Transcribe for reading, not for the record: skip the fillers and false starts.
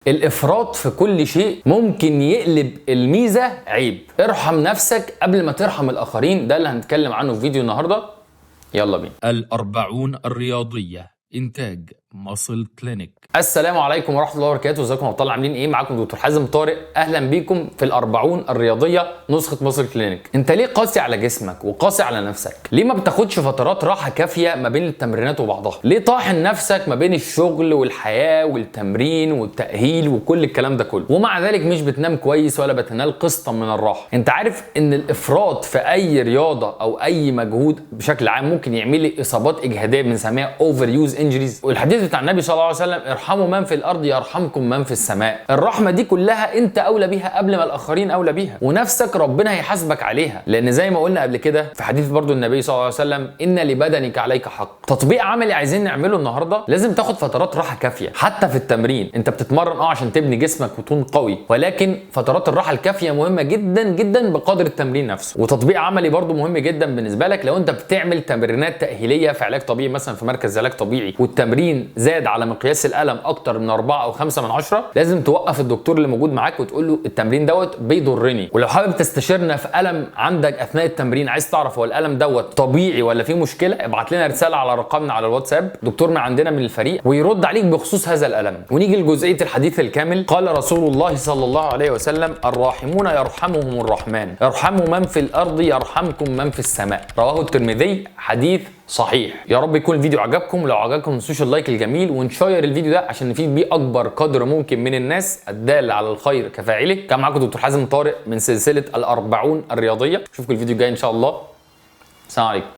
الافراط في كل شيء ممكن يقلب الميزه عيب. ارحم نفسك قبل ما ترحم الاخرين، ده اللي هنتكلم عنه في فيديو النهارده. يلا بينا. الأربعون الرياضية، إنتاج ماسل كلينيك. السلام عليكم ورحمه الله وبركاته. ازيكم يا ابطال، عاملين ايه؟ معاكم دكتور حازم طارق. اهلا بيكم في الأربعون الرياضيه نسخه ماسل كلينيك. انت ليه قاسي على جسمك وقاسي على نفسك؟ ليه ما بتاخدش فترات راحه كافيه ما بين التمرينات وبعضها؟ ليه طاحن نفسك ما بين الشغل والحياه والتمرين والتاهيل وكل الكلام ده كله، ومع ذلك مش بتنام كويس ولا بتنال قسطا من الراحه؟ انت عارف ان الافراط في اي رياضه او اي مجهود بشكل عام ممكن يعمل لي اصابات اجهاديه بنسميها اوفر يوز انجريز. والحديث بتاع النبي صلى الله عليه وسلم ارحموا من في الارض يرحمكم من في السماء. الرحمه دي كلها انت اولى بيها قبل ما الاخرين اولى بيها، ونفسك ربنا هيحاسبك عليها، لان زي ما قلنا قبل كده في حديث برضو النبي صلى الله عليه وسلم ان لبدنك عليك حق. تطبيق عملي عايزين نعمله النهارده، لازم تاخد فترات راحه كافيه. حتى في التمرين انت بتتمرن عشان تبني جسمك وتكون قوي، ولكن فترات الراحه الكافيه مهمه جدا جدا بقدر التمرين نفسه. وتطبيق عملي برضو مهم جدا بالنسبه لك لو انت بتعمل تمرينات تاهيليه في علاج طبيعي، مثلا في مركز علاج طبيعي، والتمرين زاد على مقياس الالم اكتر من 4 أو 5 من 10، لازم توقف الدكتور اللي موجود معاك وتقول له التمرين دوت بيضرني. ولو حابب تستشيرنا في الم عندك اثناء التمرين، عايز تعرف هو الالم دوت طبيعي ولا فيه مشكله، ابعت لنا رساله على رقمنا على الواتساب، دكتور من عندنا من الفريق ويرد عليك بخصوص هذا الالم. ونيجي لجزئيه الحديث الكامل. قال رسول الله صلى الله عليه وسلم الراحمون يرحمهم الرحمن، ارحموا من في الارض يرحمكم من في السماء. رواه الترمذي، حديث صحيح. يا رب يكون الفيديو عجبكم. لو عجبكم ما تنسوش اللايك الجميل ونشير الفيديو ده عشان نفيد بيه اكبر قدر ممكن من الناس. الدال على الخير كفاعله. كان معاكم دكتور حازم طارق من سلسله الأربعون الرياضيه. اشوفكم الفيديو الجاي ان شاء الله. السلام عليكم.